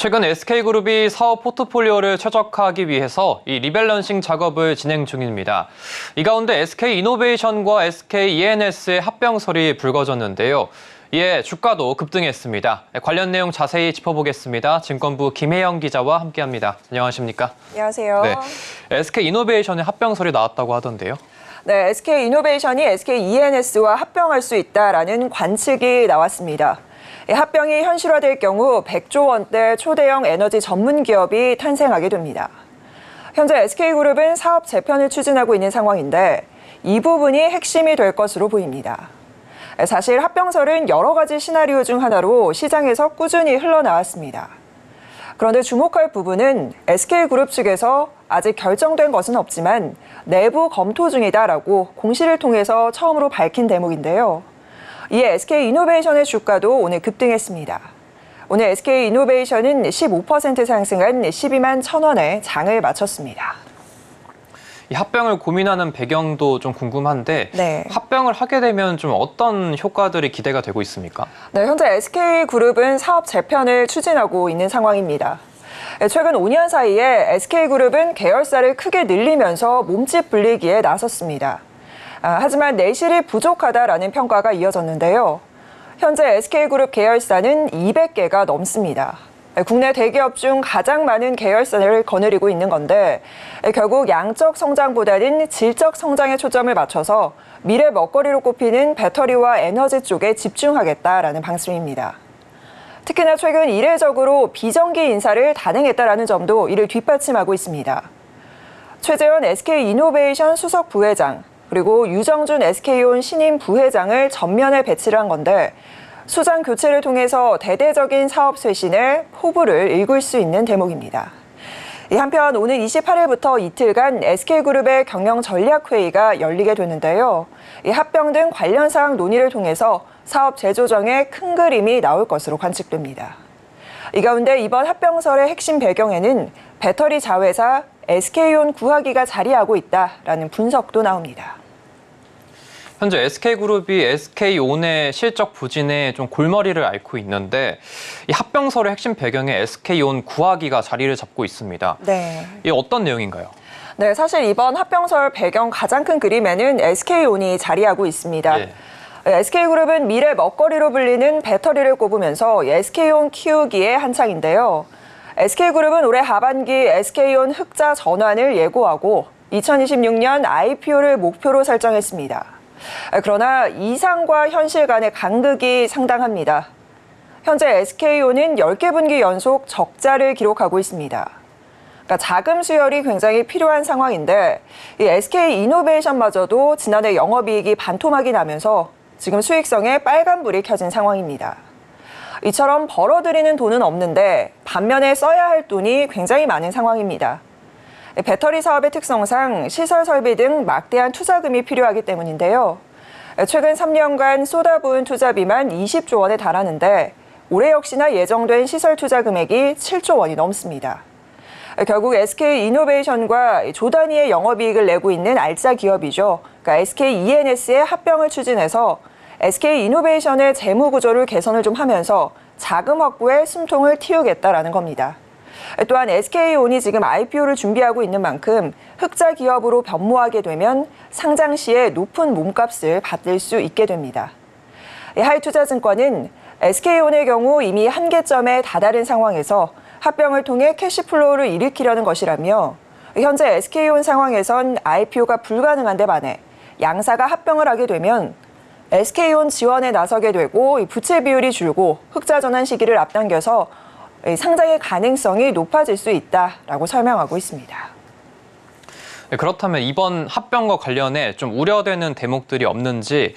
최근 SK그룹이 사업 포트폴리오를 최적화하기 위해서 이 리밸런싱 작업을 진행 중입니다. 이 가운데 SK이노베이션과 SKENS의 합병설이 불거졌는데요. 이에 주가도 급등했습니다. 관련 내용 자세히 짚어보겠습니다. 증권부 김혜영 기자와 함께합니다. 안녕하십니까? 안녕하세요. 네, SK이노베이션의 합병설이 나왔다고 하던데요. 네, SK이노베이션이 SKENS와 합병할 수 있다라는 관측이 나왔습니다. 합병이 현실화될 경우 100조 원대 초대형 에너지 전문 기업이 탄생하게 됩니다. 현재 SK그룹은 사업 재편을 추진하고 있는 상황인데 이 부분이 핵심이 될 것으로 보입니다. 사실 합병설은 여러 가지 시나리오 중 하나로 시장에서 꾸준히 흘러나왔습니다. 그런데 주목할 부분은 SK그룹 측에서 아직 결정된 것은 없지만 내부 검토 중이다라고 공시를 통해서 처음으로 밝힌 대목인데요. 이에 SK이노베이션의 주가도 오늘 급등했습니다. 오늘 SK이노베이션은 15% 상승한 12만 1,000원에 장을 마쳤습니다. 이 합병을 고민하는 배경도 좀 궁금한데 네. 합병을 하게 되면 좀 어떤 효과들이 기대가 되고 있습니까? 네, 현재 SK그룹은 사업 재편을 추진하고 있는 상황입니다. 최근 5년 사이에 SK그룹은 계열사를 크게 늘리면서 몸집 불리기에 나섰습니다. 하지만 내실이 부족하다라는 평가가 이어졌는데요. 현재 SK그룹 계열사는 200개가 넘습니다. 국내 대기업 중 가장 많은 계열사를 거느리고 있는 건데 결국 양적 성장보다는 질적 성장에 초점을 맞춰서 미래 먹거리로 꼽히는 배터리와 에너지 쪽에 집중하겠다라는 방침입니다. 특히나 최근 이례적으로 비정기 인사를 단행했다라는 점도 이를 뒷받침하고 있습니다. 최재원 SK이노베이션 수석 부회장 그리고 유정준 SK온 신임 부회장을 전면에 배치를 한 건데 수장 교체를 통해서 대대적인 사업 쇄신의 포부를 읽을 수 있는 대목입니다. 한편 오늘 28일부터 이틀간 SK그룹의 경영 전략회의가 열리게 되는데요. 합병 등 관련 사항 논의를 통해서 사업 재조정의 큰 그림이 나올 것으로 관측됩니다. 이 가운데 이번 합병설의 핵심 배경에는 배터리 자회사 SK온 구하기가 자리하고 있다라는 분석도 나옵니다. 현재 SK그룹이 SK온의 실적 부진에 좀 골머리를 앓고 있는데 이 합병설의 핵심 배경에 SK온 구하기가 자리를 잡고 있습니다. 네. 이게 어떤 내용인가요? 네, 사실 이번 합병설 배경 가장 큰 그림에는 SK온이 자리하고 있습니다. 예. SK그룹은 미래 먹거리로 불리는 배터리를 꼽으면서 SK온 키우기에 한창인데요. SK그룹은 올해 하반기 SK온 흑자 전환을 예고하고 2026년 IPO를 목표로 설정했습니다. 그러나 이상과 현실 간의 간극이 상당합니다. 현재 SK온은 10개 분기 연속 적자를 기록하고 있습니다. 그러니까 자금 수혈이 굉장히 필요한 상황인데 이 SK이노베이션마저도 지난해 영업이익이 반토막이 나면서 지금 수익성에 빨간불이 켜진 상황입니다. 이처럼 벌어들이는 돈은 없는데 반면에 써야 할 돈이 굉장히 많은 상황입니다. 배터리 사업의 특성상 시설 설비 등 막대한 투자금이 필요하기 때문인데요. 최근 3년간 쏟아부은 투자비만 20조 원에 달하는데 올해 역시나 예정된 시설 투자 금액이 7조 원이 넘습니다. 결국 SK이노베이션과 조 단위의 영업이익을 내고 있는 알짜 기업이죠. 그러니까 SKENS의 합병을 추진해서 SK이노베이션의 재무 구조를 개선을 좀 하면서 자금 확보에 숨통을 틔우겠다라는 겁니다. 또한 SK온이 지금 IPO를 준비하고 있는 만큼 흑자 기업으로 변모하게 되면 상장 시에 높은 몸값을 받을 수 있게 됩니다. 하이투자증권은 SK온의 경우 이미 한계점에 다다른 상황에서 합병을 통해 캐시플로우를 일으키려는 것이라며 현재 SK온 상황에선 IPO가 불가능한 데 반해 양사가 합병을 하게 되면 SK온 지원에 나서게 되고 부채 비율이 줄고 흑자 전환 시기를 앞당겨서 상장의 가능성이 높아질 수 있다라고 설명하고 있습니다. 네, 그렇다면 이번 합병과 관련해 좀 우려되는 대목들이 없는지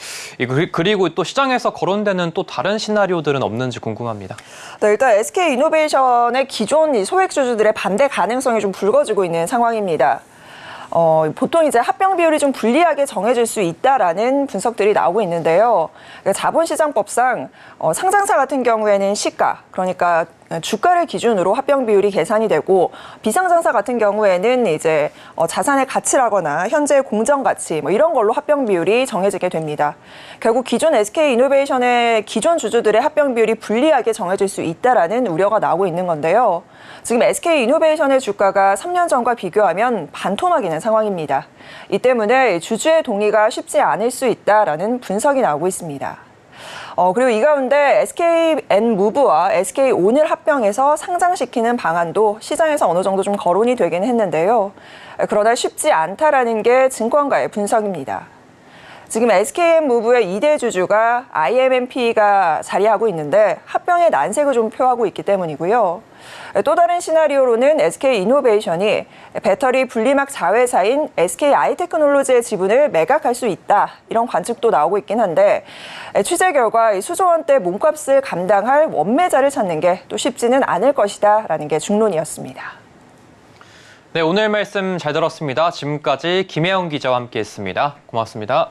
그리고 또 시장에서 거론되는 또 다른 시나리오들은 없는지 궁금합니다. 네, 일단 SK이노베이션의 기존 소액주주들의 반대 가능성이 좀 불거지고 있는 상황입니다. 보통 이제 합병 비율이 좀 불리하게 정해질 수 있다라는 분석들이 나오고 있는데요. 자본시장법상 상장사 같은 경우에는 시가, 그러니까 주가를 기준으로 합병 비율이 계산이 되고 비상장사 같은 경우에는 이제 자산의 가치라거나 현재 공정 가치 뭐 이런 걸로 합병 비율이 정해지게 됩니다. 결국 기존 SK 이노베이션의 기존 주주들의 합병 비율이 불리하게 정해질 수 있다라는 우려가 나오고 있는 건데요. 지금 SK 이노베이션의 주가가 3년 전과 비교하면 반토막이는 상황입니다. 이 때문에 주주의 동의가 쉽지 않을 수 있다라는 분석이 나오고 있습니다. 그리고 이 가운데 SK엔무브와 SK온을 합병해서 상장시키는 방안도 시장에서 어느 정도 좀 거론이 되긴 했는데요. 그러나 쉽지 않다라는 게 증권가의 분석입니다. 지금 SK엔무브의 2대 주주가 IMMP가 자리하고 있는데 합병의 난색을 좀 표하고 있기 때문이고요. 또 다른 시나리오로는 SK이노베이션이 배터리 분리막 자회사인 SK아이테크놀로지의 지분을 매각할 수 있다. 이런 관측도 나오고 있긴 한데 취재 결과 수조 원대 몸값을 감당할 원매자를 찾는 게 또 쉽지는 않을 것이다라는 게 중론이었습니다. 네, 오늘 말씀 잘 들었습니다. 지금까지 김혜영 기자와 함께했습니다. 고맙습니다.